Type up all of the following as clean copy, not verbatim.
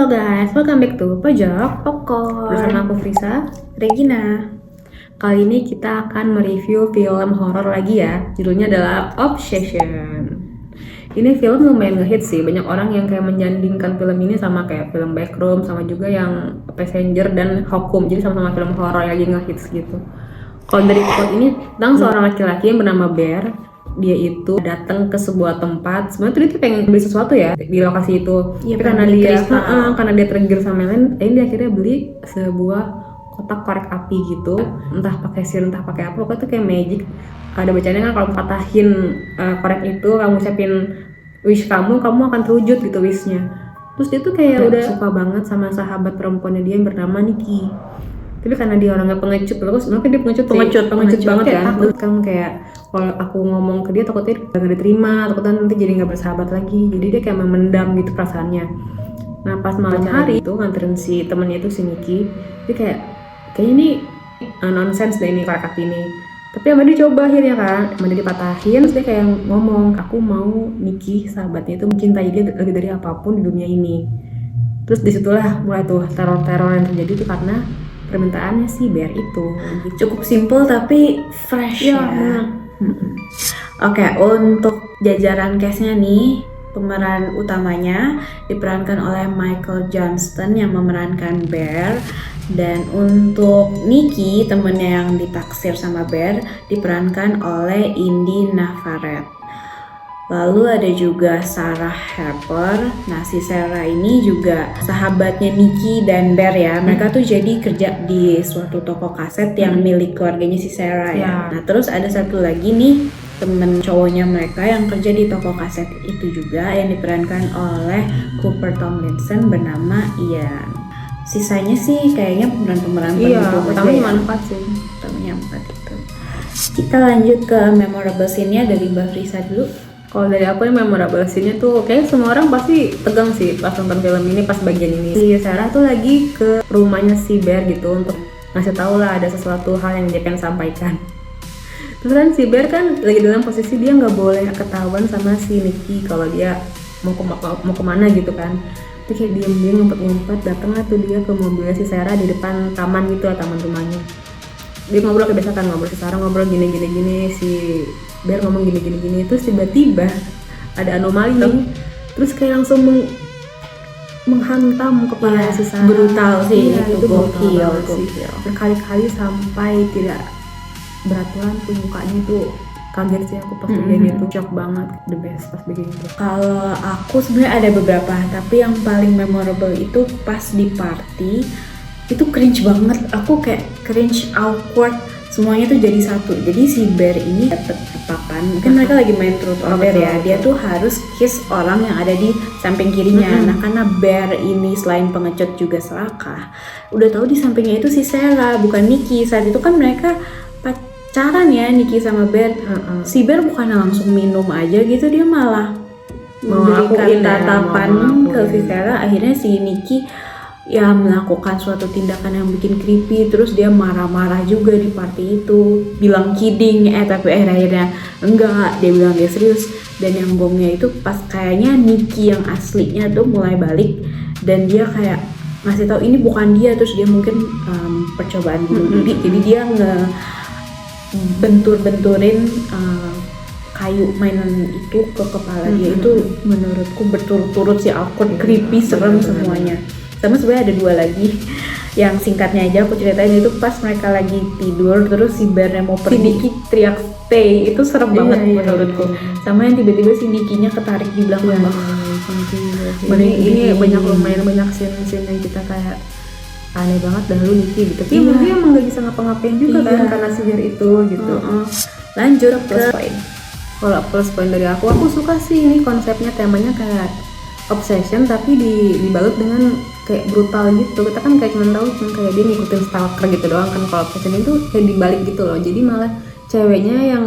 guys, welcome back to Pojok Popcorn bersama aku Frisa. Regina. Kali ini kita akan mereview film horor lagi ya. Judulnya adalah Obsession. Ini film lumayan ngehit sih. Banyak orang yang kayak menyandingkan film ini sama kayak film Backroom, sama juga yang Passenger dan Hokum. Jadi sama-sama film horor yang lagi ngehits gitu. Kalau dari plot ini tentang seorang laki-laki yang bernama Bear. Dia itu datang ke sebuah tempat. Sebenarnya tuh dia tuh pengen beli sesuatu ya di lokasi itu. Iya, Tapi karena dia tergiur sama lain, dia akhirnya beli sebuah kotak korek api gitu. Entah pakai sihir, entah pakai apa. Pokoknya tuh kayak magic. Ada bacanya kan kalau patahin korek itu, kamu ucapin wish kamu akan terwujud gitu wishnya. Terus dia tuh kayak udah suka banget sama sahabat perempuannya dia yang bernama Nikki. Tapi karena dia orangnya pengecut, terus sebenarnya dia pengecut banget kan. Takut kan kayak kalau aku ngomong ke dia takutnya gak diterima, takutnya nanti jadi nggak bersahabat lagi. Jadi dia kayak memendam gitu perasaannya. Nah pas malam hari itu nganterin si temennya itu si Nikki, dia kayaknya ini nonsense deh ini korek api ini. Tapi sama dia coba akhirnya kan, sama dia dipatahin, terus dia kayak ngomong, aku mau Nikki sahabatnya itu mencintai dia lebih dari apapun di dunia ini. Terus disitulah mulai tuh teror-teror yang terjadi tuh karena permintaannya si Bear itu gitu. Cukup simple tapi fresh ya. Oke, untuk jajaran cast-nya nih, pemeran utamanya diperankan oleh Michael Johnston yang memerankan Bear, dan untuk Nikki, temennya yang ditaksir sama Bear, diperankan oleh Indy Navarrete. Lalu ada juga Sarah Harper. Nah, si Sarah ini juga sahabatnya Nikki dan Bear ya. Mereka tuh jadi kerja di suatu toko kaset yang milik keluarganya si Sarah ya. Nah, terus ada satu lagi nih temen cowoknya mereka yang kerja di toko kaset itu juga, yang diperankan oleh Cooper Tomlinson bernama Ian. Sisanya sih kayaknya pemeran-pemeran penting utamanya cuma 4 sih. Utamanya 4 itu. Kita lanjut ke memorable scene-nya dari Mbak Frisa dulu. Kalau dari aku yang memorable scene-nya tuh kayak semua orang pasti tegang sih pas nonton film ini, pas bagian ini. Si Sarah tuh lagi ke rumahnya si Bear gitu untuk ngasih tahu lah ada sesuatu hal yang dia pengen sampaikan. Terus kan si Bear kan lagi dalam posisi dia nggak boleh ketahuan sama si Nikki kalau dia mau kemana gitu kan. Terus kayak diem-diem ngumpet-ngumpet, datanglah tuh dia ke mobilnya si Sarah di depan taman gitu lah, taman rumahnya. Dia ngobrol kayak biasa kan, ngobrol si Sarah ngobrol gini, si Bear ngomong gini, terus tiba-tiba ada anomali nih, terus kayak langsung menghantam kepala si Sarah. Brutal sih, itu gokil. Berkali-kali sampai tidak beraturan tuh mukanya tuh. Kaget sih aku pas begini tuh, shock banget, the best pas begini tuh. Kalau aku sebenarnya ada beberapa, tapi yang paling memorable itu pas di party. Itu cringe banget, aku kayak cringe, awkward, semuanya tuh jadi satu. Jadi si Bear ini dapet papan, kan mereka lagi main truth or dare ya, dia tuh harus kiss orang yang ada di samping kirinya. Nah karena Bear ini selain pengecut juga serakah, udah tahu di sampingnya itu si Sarah bukan Nikki. Saat itu kan mereka pacaran ya, Nikki sama Bear. Si Bear bukannya langsung minum aja gitu, dia malah memberikan tatapan ke si Sarah. Akhirnya si Nikki ya melakukan suatu tindakan yang bikin creepy, terus dia marah-marah juga di party itu, bilang kidding, tapi akhirnya enggak, dia bilang dia serius. Dan yang gongnya itu pas kayaknya Nikki yang aslinya tuh mulai balik, dan dia kayak ngasih tahu ini bukan dia, terus dia mungkin percobaan bunuh diri, jadi dia benturin kayu mainan itu ke kepala dia. Itu menurutku berturut-turut sih awkward, creepy, serem semuanya. Sama sebenarnya ada 2 lagi yang singkatnya aja aku ceritain. Itu pas mereka lagi tidur, terus si Bear mau pergi, Nikki teriak stay, itu serem banget menurutku. Sama yang tiba-tiba si Nikki-nya ketarik di belakang. Ini lumayan banyak scene yang kita kayak aneh banget dahulu Nikki gitu. Tapi dia emang gak bisa ngapa-ngapain juga kan karena sihir itu gitu. Lanjut ke plus point. Kalau plus point dari aku suka sih ini konsepnya, temanya kayak obsession tapi dibalut dengan kayak brutal gitu. Kita kan kayak cuma kayak dia ngikutin stalker gitu doang kan. Kalau obsession itu kayak dibalik gitu loh. Jadi malah ceweknya yang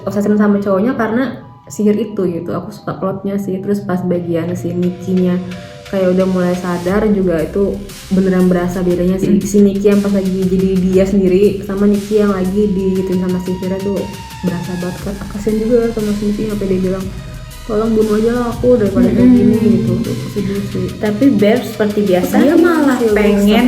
obsession sama cowoknya karena sihir itu gitu. Aku suka plotnya sih. Terus pas bagian si Nikki-nya kayak udah mulai sadar juga, itu beneran berasa bedanya sih. Si Nikki yang pas lagi jadi dia sendiri sama Nikki yang lagi digituin sama sihirnya tuh berasa banget kan. Kasian juga sama si Nikki sampai dia bilang tolong bunuh aja lah aku daripada kayak gini gitu. Tuh sedih sih. Tapi Bear seperti biasa Dia dia malah masih pengen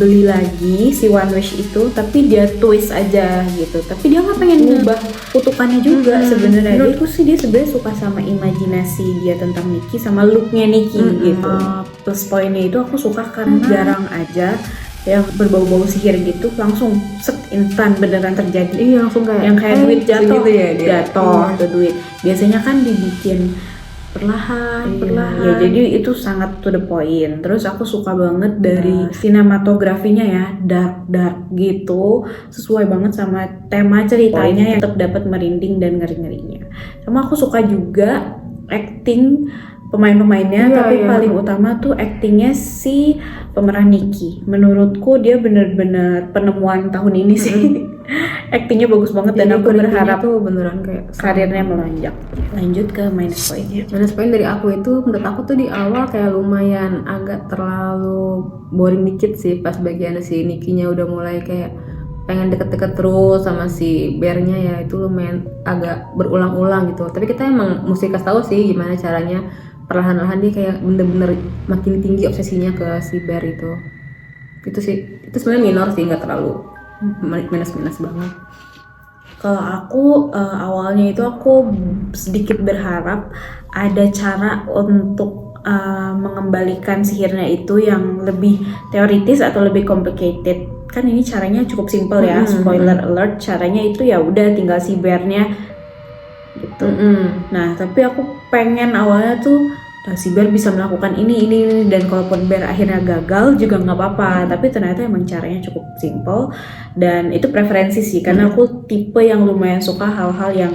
beli lagi si One Wish itu, tapi dia twist aja gitu. Tapi dia nggak pengen ngubah kutukannya juga sebenarnya. Dia tuh sih dia sebenarnya suka sama imajinasi dia tentang Nikki sama looknya Nikki gitu. Plus poinnya itu aku suka karena jarang aja yang berbau-bau sihir gitu langsung instan beneran terjadi. Iya langsung kayak yang kayak duit jatuh gitu ya dia. jatuh tuh duit. Biasanya kan dibikin perlahan ya, jadi itu sangat to the point. Terus aku suka banget dari sinematografinya ya, dark gitu, sesuai banget sama tema ceritanya yang tetap dapat merinding dan ngeri-ngerinya. Sama aku suka juga acting pemain-pemainnya, tapi paling utama tuh actingnya si pemeran Nikki. Menurutku dia bener-bener penemuan tahun ini sih. Actingnya bagus banget dan aku berharap tuh beneran kayak karirnya melonjak. Lanjut ke minus pointnya. Minus point dari aku itu, menurut aku tuh di awal kayak lumayan agak terlalu boring dikit sih pas bagian si Nikki-nya udah mulai kayak pengen deket-deket terus sama si Bear-nya ya, itu lumayan agak berulang-ulang gitu. Tapi kita emang mesti kasih tahu sih gimana caranya perlahan-lahan dia kayak bener-bener makin tinggi obsesinya ke si Bear itu sih. Itu sebenarnya minor sih, nggak terlalu minus banget. Kalau aku awalnya itu aku sedikit berharap ada cara untuk mengembalikan sihirnya itu yang lebih teoritis atau lebih complicated. Kan ini caranya cukup simple ya, spoiler alert, caranya itu ya udah tinggal si Bear-nya gitu. Nah, tapi aku pengen awalnya tuh si Bear bisa melakukan ini dan kalaupun Bear akhirnya gagal juga nggak apa-apa. Tapi ternyata emang caranya cukup simple dan itu preferensi sih, karena aku tipe yang lumayan suka hal-hal yang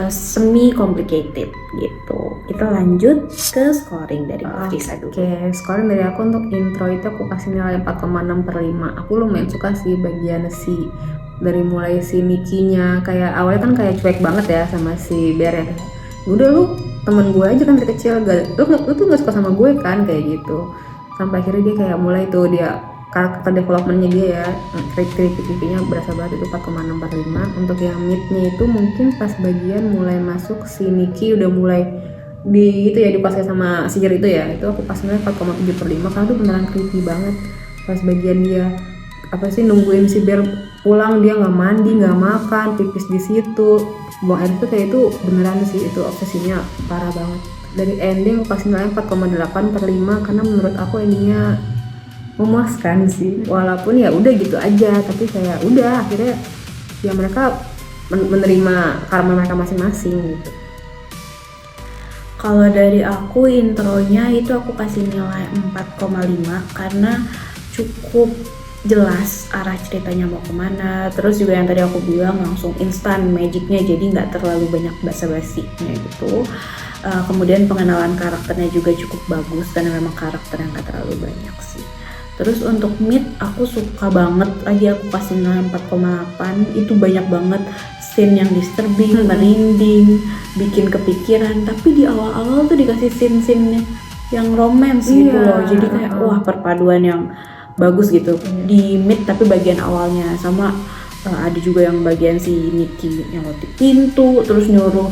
semi complicated gitu. Kita lanjut ke scoring dari Risa dulu. Oke, scoring dari aku untuk intro itu aku kasih nilai 4,6/5. Aku lumayan suka sih bagian si dari mulai si Nikki-nya, kayak awalnya kan kayak cuek banget ya sama si Bear ya. Udah lu temen gue aja kan dari kecil, lu tuh gak suka sama gue kan, kayak gitu. Sampai akhirnya dia kayak mulai tuh dia karakter developmentnya dia ya, kritik-kritiknya berasa banget. Itu 4,6/5. Untuk yang mid-nya itu mungkin pas bagian mulai masuk si Nikki udah mulai di itu ya dikuasai sama sihir itu ya, itu aku pas nilai 4,7/5 karena tuh beneran creepy banget. Pas bagian dia apa sih nungguin si Bear pulang, dia nggak mandi nggak makan, pipis di situ, buang air itu kayak itu beneran sih, itu obsesinya parah banget. Dari ending aku kasih nilai 4,8/5 karena menurut aku endingnya memuaskan sih, walaupun ya udah gitu aja, tapi kayak udah akhirnya ya mereka menerima karma mereka masing-masing gitu. Kalau dari aku intronya itu aku kasih nilai 4,5 karena cukup jelas arah ceritanya mau kemana. Terus juga yang tadi aku bilang langsung instan magicnya, jadi nggak terlalu banyak basa-basinya gitu. Kemudian pengenalan karakternya juga cukup bagus karena memang karakter yang nggak terlalu banyak sih. Terus untuk mid aku suka banget, lagi aku kasih nilai 4,8. Itu banyak banget scene yang disturbing, merinding, bikin kepikiran. Tapi di awal-awal tuh dikasih scene-scene yang romance gitu loh. Jadi kayak wah perpaduan yang bagus gitu di mid, tapi bagian awalnya sama ada juga yang bagian si Nikki yang ngetik pintu terus nyuruh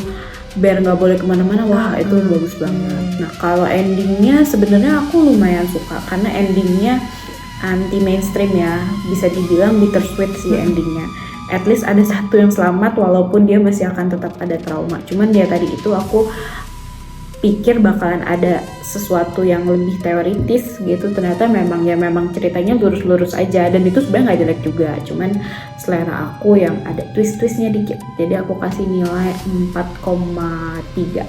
Bear nggak boleh kemana-mana. Wah itu bagus banget. Nah kalau endingnya sebenarnya aku lumayan suka karena endingnya anti mainstream ya, bisa dibilang bittersweet sih endingnya. At least ada satu yang selamat walaupun dia masih akan tetap ada trauma. Cuman dia tadi itu aku pikir bakalan ada sesuatu yang lebih teoritis gitu, ternyata memang ceritanya lurus-lurus aja, dan itu sebenarnya nggak jelek juga, cuman selera aku yang ada twist-twistnya dikit, jadi aku kasih nilai 4,3.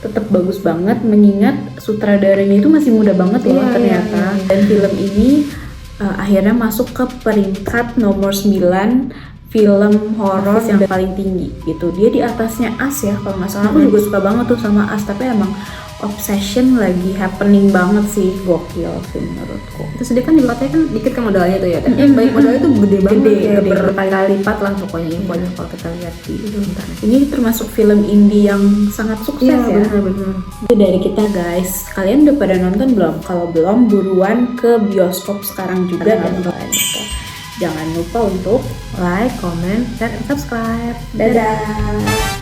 Tetap bagus banget mengingat sutradaranya itu masih muda banget loh ternyata. Dan film ini akhirnya masuk ke peringkat nomor 9 film horor yang paling tinggi gitu. Dia di atasnya Us ya kalau nggak salah. Aku juga suka banget tuh sama Us, tapi emang Obsession lagi happening banget sih, gokil sih menurutku. Terus dia kan juga katanya kan dikit kan modalnya tuh ya, tapi baik modalnya tuh gede banget, kayak berkali-kali lipat lah pokoknya infonya kalau kita lihat di internet. Ini termasuk film indie yang sangat sukses ya. Benar-benar. Itu dari kita guys. Kalian udah pada nonton belum? Kalau belum, buruan ke bioskop sekarang juga dan kalian nonton. Jangan lupa untuk like, comment, dan subscribe. Dadah.